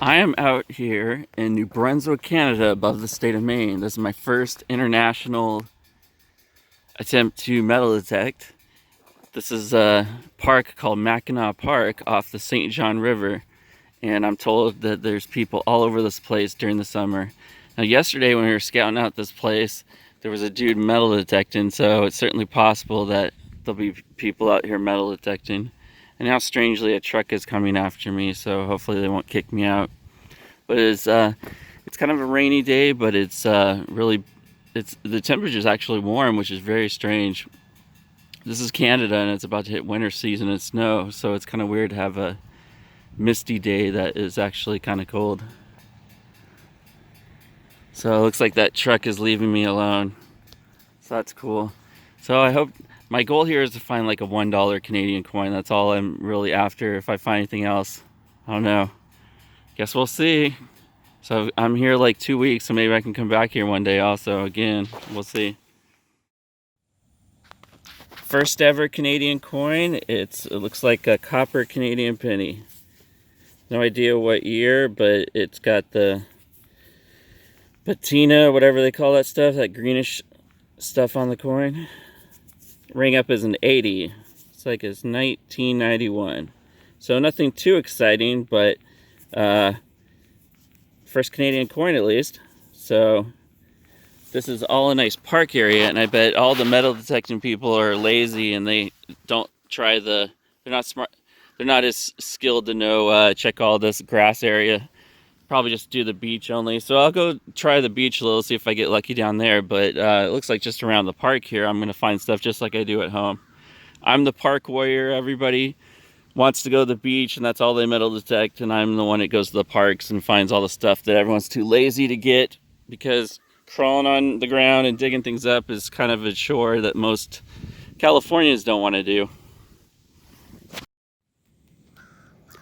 I am out here in New Brunswick, Canada, above the state of Maine. This is my first international attempt to metal detect. This is a park called Mackinac Park off the St. John River, and I'm told that there's people all over this place during the summer. Now, yesterday when we were scouting out this place, there was a dude metal detecting, so it's certainly possible that there'll be people out here metal detecting. And now, strangely, a truck is coming after me, so hopefully they won't kick me out. But it's kind of a rainy day, but it's the temperature is actually warm, which is very strange. This is Canada, and it's about to hit winter season and snow, so it's kind of weird to have a misty day that is actually kind of cold. So it looks like that truck is leaving me alone. So that's cool. So I hope my goal here is to find like a $1 Canadian coin. That's all I'm really after. If I find anything else, I don't know. Guess we'll see. So I'm here like 2 weeks, so maybe I can come back here one day also again. We'll see. First ever Canadian coin. It looks like a copper Canadian penny. No idea what year, but it's got the patina, whatever they call that stuff, that greenish stuff on the coin. Ring up is an 80. It's like it's 1991. So nothing too exciting, but first Canadian coin at least. So this is all a nice park area, and I bet all the metal detecting people are lazy and they don't try they're not smart, they're not as skilled to know check all this grass area. Probably just do the beach only. So I'll go try the beach a little, see if I get lucky down there. But it looks like just around the park here I'm gonna find stuff just like I do at home. I'm the park warrior. Everybody wants to go to the beach and that's all they metal detect, and I'm the one that goes to the parks and finds all the stuff that everyone's too lazy to get, because crawling on the ground and digging things up is kind of a chore that most Californians don't want to do.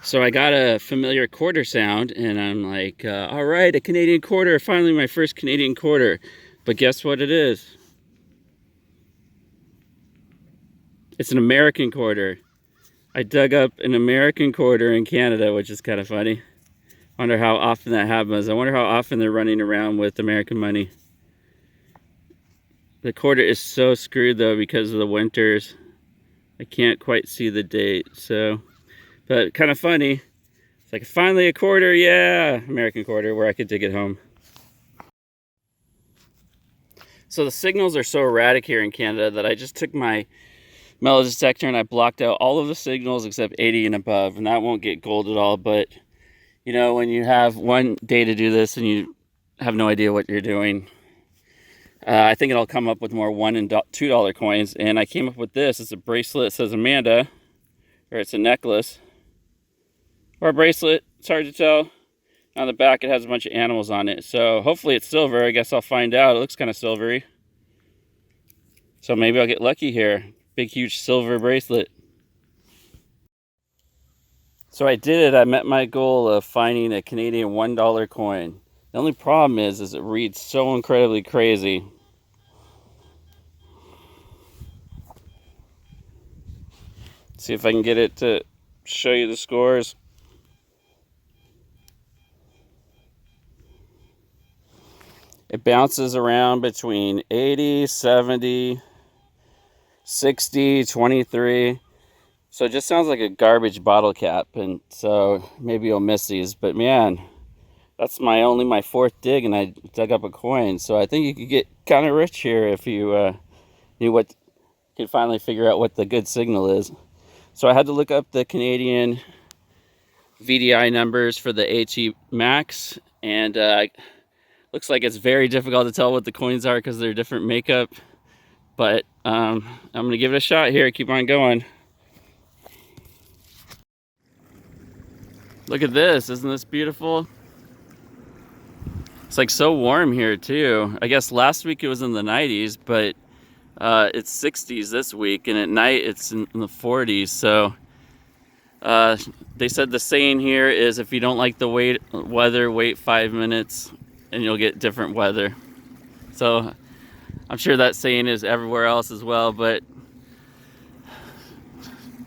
So I got a familiar quarter sound and I'm like, all right, a Canadian quarter, finally my first Canadian quarter. But guess what it is? It's an American quarter. I dug up an American quarter in Canada, which is kind of funny. Wonder how often that happens. I wonder how often they're running around with American money. The quarter is so screwed though because of the winters. I can't quite see the date, so, but kind of funny. It's like finally a quarter, yeah, American quarter, where I could dig it home. So the signals are so erratic here in Canada that I just took my metal detector and I blocked out all of the signals except 80 and above, and that won't get gold at all. But you know, when you have one day to do this and you have no idea what you're doing, I think it'll come up with more $1 and $2 coins. And I came up with this. It's a bracelet that says Amanda, or it's a necklace or a bracelet. It's hard to tell. On the back it has a bunch of animals on it, so hopefully it's silver. I guess I'll find out. It looks kind of silvery, so maybe I'll get lucky here. Big huge silver bracelet. So I did it. I met my goal of finding a Canadian $1 coin. The only problem is it reads so incredibly crazy. See if I can get it to show you the scores. It bounces around between 80, 70, 60, 23. So it just sounds like a garbage bottle cap, and so maybe you'll miss these. But man, that's my fourth dig, and I dug up a coin. So I think you could get kind of rich here if you could finally figure out what the good signal is. So I had to look up the Canadian VDI numbers for the AT Max, and looks like it's very difficult to tell what the coins are because they're different makeup. But I'm gonna give it a shot here. Keep on going. Look at this. Isn't this beautiful? It's like so warm here too. I guess last week it was in the 90s, but it's 60s this week, and at night it's in the 40s. So they said the saying here is, if you don't like the weather, wait 5 minutes and you'll get different weather. So I'm sure that saying is everywhere else as well, but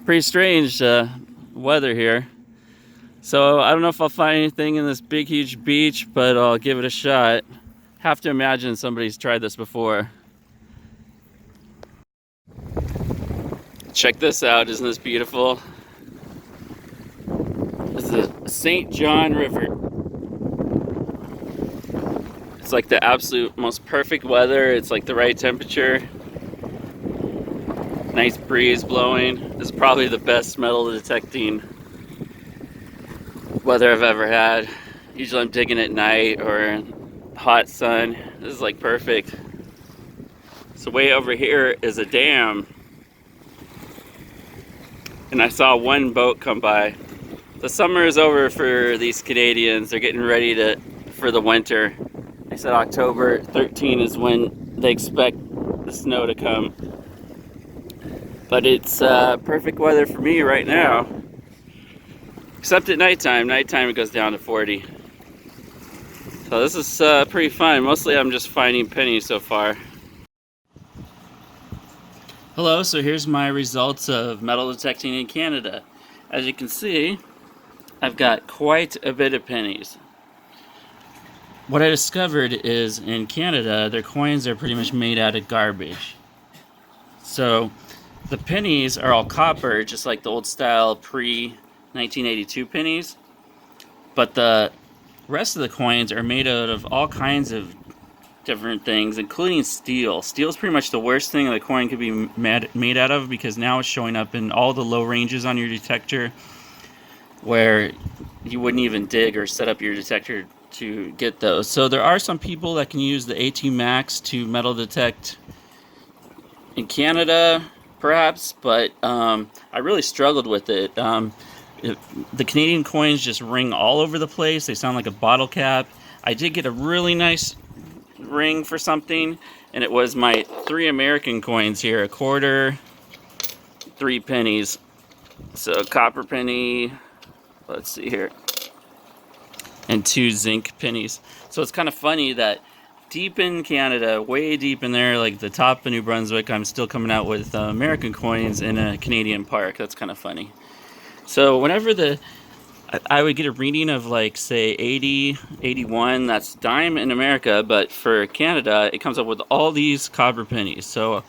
pretty strange weather here. So I don't know if I'll find anything in this big, huge beach, but I'll give it a shot. Have to imagine somebody's tried this before. Check this out, isn't this beautiful? This is the St. John River. It's like the absolute most perfect weather. It's like the right temperature. Nice breeze blowing. This is probably the best metal detecting weather I've ever had. Usually I'm digging at night or in hot sun. This is like perfect. So way over here is a dam. And I saw one boat come by. The summer is over for these Canadians. They're getting ready for the winter. They said October 13 is when they expect the snow to come. But it's perfect weather for me right now. Except at nighttime. Nighttime it goes down to 40. So this is pretty fun. Mostly I'm just finding pennies so far. Hello, so here's my results of metal detecting in Canada. As you can see, I've got quite a bit of pennies. What I discovered is in Canada, their coins are pretty much made out of garbage. So the pennies are all copper, just like the old style pre-1982 pennies. But the rest of the coins are made out of all kinds of different things, including steel. Steel is pretty much the worst thing the coin could be made out of, because now it's showing up in all the low ranges on your detector where you wouldn't even dig or set up your detector to get those. So there are some people that can use the AT Max to metal detect in Canada, perhaps, but I really struggled with it. The Canadian coins just ring all over the place. They sound like a bottle cap. I did get a really nice ring for something, and it was my 3 American coins here, a quarter, 3 pennies. So a copper penny, let's see here, and 2 zinc pennies. So it's kind of funny that deep in Canada, way deep in there, like the top of New Brunswick, I'm still coming out with American coins in a Canadian park. That's kind of funny. So whenever I would get a reading of, like, say 80, 81, that's dime in America, but for Canada, it comes up with all these copper pennies. So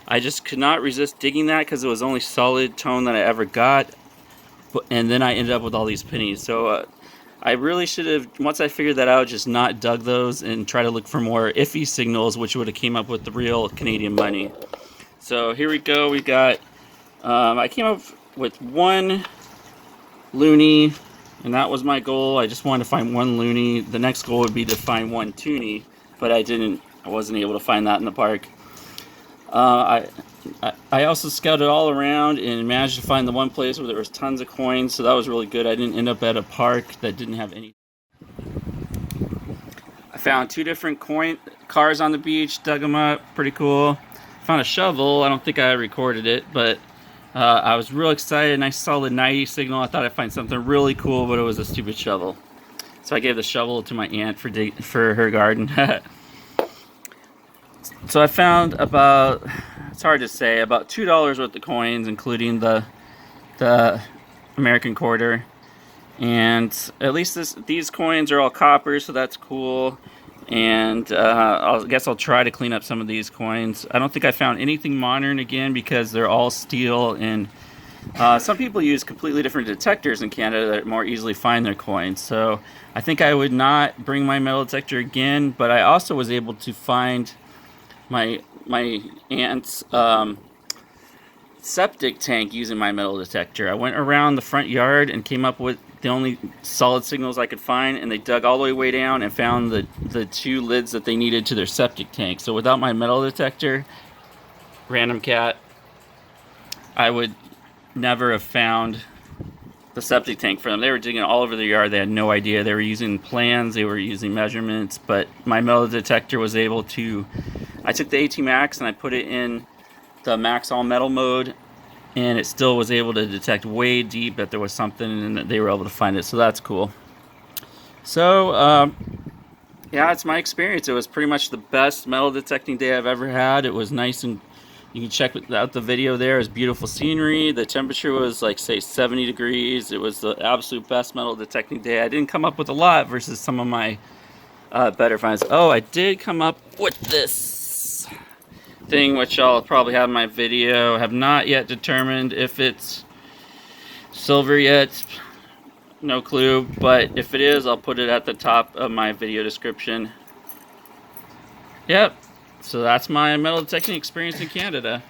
I just could not resist digging that, because it was the only solid tone that I ever got. And then I ended up with all these pennies. So I really should have, once I figured that out, just not dug those and try to look for more iffy signals, which would have came up with the real Canadian money. So here we go. We got, I came up with 1 loonie, and that was my goal. I just wanted to find 1 loonie. The next goal would be to find 1 toonie, but I wasn't able to find that in the park. I also scouted all around and managed to find the one place where there was tons of coins, so that was really good. I didn't end up at a park that didn't have any. I found 2 different cars on the beach, dug them up, pretty cool. Found a shovel. I don't think I recorded it, but I was real excited. Nice solid 90 signal. I thought I'd find something really cool, but it was a stupid shovel. So I gave the shovel to my aunt for her garden. So I found about, it's hard to say, about $2 worth of coins, including the American quarter. And at least these coins are all copper, so that's cool. And I guess I'll try to clean up some of these coins. I don't think I found anything modern, again, because they're all steel. And some people use completely different detectors in Canada that more easily find their coins. So I think I would not bring my metal detector again, but I also was able to find my aunt's septic tank using my metal detector. I went around the front yard and came up with the only solid signals I could find, and they dug all the way down and found the 2 lids that they needed to their septic tank. So without my metal detector, random cat, I would never have found the septic tank for them. They were digging all over the yard. They had no idea. They were using plans, they were using measurements, but my metal detector was able to, I took the AT Max and I put it in the Max All Metal mode, and it still was able to detect way deep that there was something, and that they were able to find it. So that's cool. So yeah, it's my experience. It was pretty much the best metal detecting day I've ever had. It was nice and You can check out the video there. It's beautiful scenery. The temperature was like, say, 70 degrees. It was the absolute best metal detecting day. I didn't come up with a lot versus some of my better finds. Oh, I did come up with this thing, which I'll probably have in my video. I have not yet determined if it's silver yet. No clue. But if it is, I'll put it at the top of my video description. Yep. So that's my metal detecting experience in Canada.